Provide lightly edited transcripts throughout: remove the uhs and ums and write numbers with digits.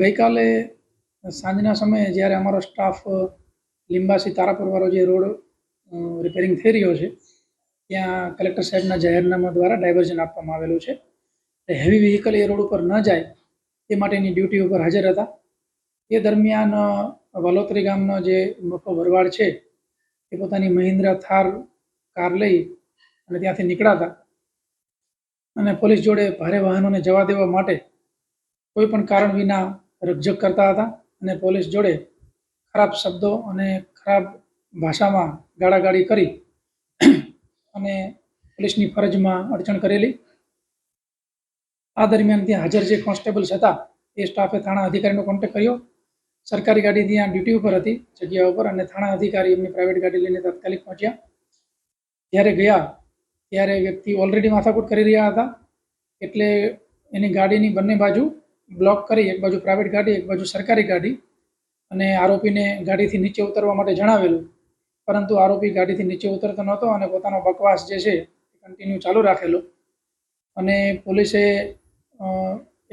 ગઈકાલે સાંજના સમયે જ્યારે અમારો સ્ટાફ લીંબાસી તારાપુરવાળો જે રોડ રિપેરિંગ થઈ રહ્યો છે ત્યાં કલેક્ટર સાહેબના જાહેરનામા દ્વારા ડાયવર્ઝન આપવામાં આવેલું છે. હેવી વ્હીકલ એ રોડ ઉપર ન જાય તે માટેની ડ્યુટી ઉપર હાજર હતા. એ દરમિયાન વાલોતરી ગામનો જે મફો ભરવાડ છે એ પોતાની મહિન્દ્રા થાર કાર લઈ અને ત્યાંથી નીકળ્યા હતા અને પોલીસ જોડે ભારે વાહનોને જવા દેવા માટે કોઈ પણ કારણ વિના રકઝક કરતા હતા અને પોલીસ જોડે ખરાબ શબ્દો અને ખરાબ ભાષામાં ગાળાગાળી કરી અને પોલીસની ફરજમાં અડચણ કરેલી. આ દરમિયાન ત્યાં હાજર જે કોન્સ્ટેબલ્સ હતા એ સ્ટાફે થાણા અધિકારીનો કોન્ટેક્ટ કર્યો. સરકારી ગાડી ત્યાં ડ્યુટી ઉપર હતી જગ્યા ઉપર અને થાણા અધિકારી એમની પ્રાઇવેટ ગાડી લઈને તાત્કાલિક પહોંચ્યા. જ્યારે ગયા ત્યારે વ્યક્તિ ઓલરેડી માથાકૂટ કરી રહ્યા હતા એટલે એની ગાડીની બંને બાજુ બ્લોક કરી, એક બાજુ પ્રાઇવેટ ગાડી એક બાજુ સરકારી ગાડી, અને આરોપીને ગાડીથી નીચે ઉતરવા માટે જણાવેલું, પરંતુ આરોપી ગાડીથી નીચે ઉતરતો નહોતો અને પોતાનો બકવાસ જે છે એ કન્ટિન્યુ ચાલુ રાખેલો. અને પોલીસે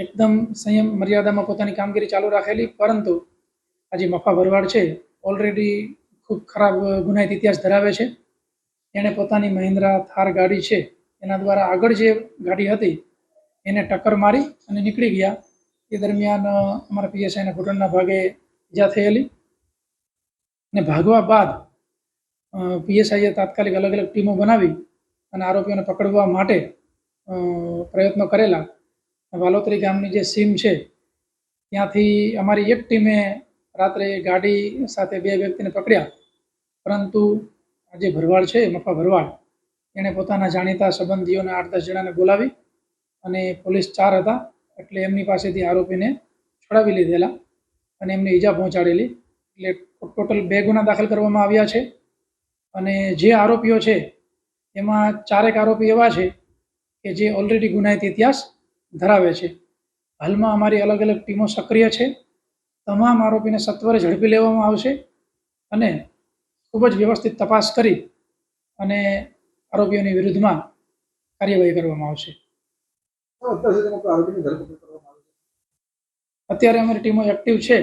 એકદમ સંયમ મર્યાદામાં પોતાની કામગીરી ચાલુ રાખેલી, પરંતુ આ જે મફા ભરવાડ છે ઓલરેડી ખૂબ ખરાબ ગુનાહિત ઇતિહાસ ધરાવે છે. એણે પોતાની મહિન્દ્રા થાર ગાડી છે એના દ્વારા આગળ જે ગાડી હતી એને ટક્કર મારી અને નીકળી ગયા. એ દરમિયાન અમારા પીએસઆઈના ઘૂંટણના ભાગે ઈજા થયેલી અને ભાગવા બાદ પીએસઆઈએ તાત્કાલિક અલગ અલગ ટીમો બનાવી અને આરોપીઓને પકડવા માટે પ્રયત્નો કરેલા. વાલોતરી ગામની જે સીમ છે ત્યાંથી અમારી એક ટીમે રાત્રે ગાડી સાથે 2 વ્યક્તિને પકડ્યા, પરંતુ આ જે ભરવાડ છે મફા ભરવાડ એણે પોતાના જાણીતા સંબંધીઓને 8-10 જણાને બોલાવી અને પોલીસ 4 હતા એટલે એમની પાસેથી આરોપીને છોડાવી લીધેલા અને એમને ઈજા પહોંચાડેલી. એટલે ટોટલ 2 ગુના દાખલ કરવામાં આવ્યા છે અને જે આરોપીઓ છે એમાં 4 આરોપી એવા છે કે જે ઓલરેડી ગુનાહિત ઇતિહાસ ધરાવે છે. હાલમાં અમારી અલગ અલગ ટીમો સક્રિય છે. તમામ આરોપીને સત્વરે ઝડપી લેવામાં આવશે અને ખૂબ જ વ્યવસ્થિત તપાસ કરી અને આરોપીઓની વિરુદ્ધમાં કાર્યવાહી કરવામાં આવશે. અત્યારે અમારી ટીમો એક્ટિવ છે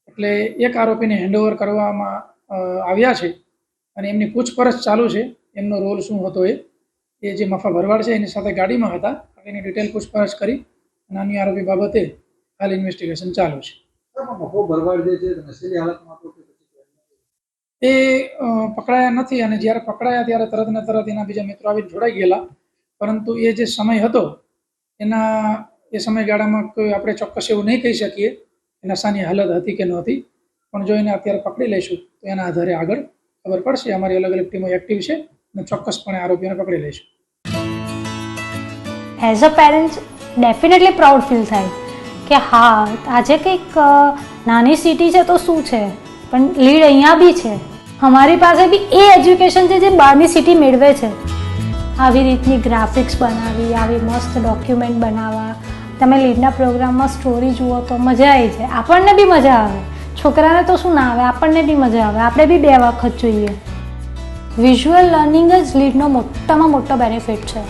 એટલે એક આરોપીને હેન્ડઓવર કરવામાં આવ્યા છે અને એમની પૂછપરછ ચાલુ છે. એમનો રોલ શું હતો એ જે મફા ભરવાડ છે એની સાથે ગાડીમાં હતા એની ડિટેલ પૂછપરછ કરી અને અન્ય આરોપી બાબતે હાલ ઇન્વેસ્ટિગેશન ચાલુ છે. એ પકડાયા નથી અને જ્યારે પકડાયા ત્યારે તરત ને તરત એના બીજા મિત્રો આવીને જોડાઈ ગયેલા, પરંતુ એ જે સમય હતો એના એ સમયગાળામાં કોઈ આપણે ચોક્કસ એવું નહીં કહી શકીએ કે નશાની હાલત હતી કે નહોતી, પણ જો એને અત્યારે પકડી લઈશું તો એના આધારે આગળ ખબર પડશે. અમારી અલગ અલગ ટીમો એક્ટિવ છે અને ચોક્કસપણે આરોપીઓને પકડી લઈશું. As a parent definitely proud feel થાય કે હા આજે કંઈક નાની સિટી છે તો શું છે, પણ લીડ અહીંયા બી છે. અમારી પાસે બી એ એજ્યુકેશન છે જે બહારની સિટી મેળવે છે. આવી રીતની ગ્રાફિક્સ બનાવી, આવી મસ્ત ડોક્યુમેન્ટ બનાવવા, તમે લીડના પ્રોગ્રામમાં સ્ટોરી જુઓ તો મજા આવી જાય. આપણને બી મજા આવે, છોકરાને તો શું ના આવે, આપણને બી મજા આવે. આપણે બી 2 વખત જોઈએ. વિઝ્યુઅલ લર્નિંગ જ લીડનો મોટામાં મોટો બેનિફિટ છે.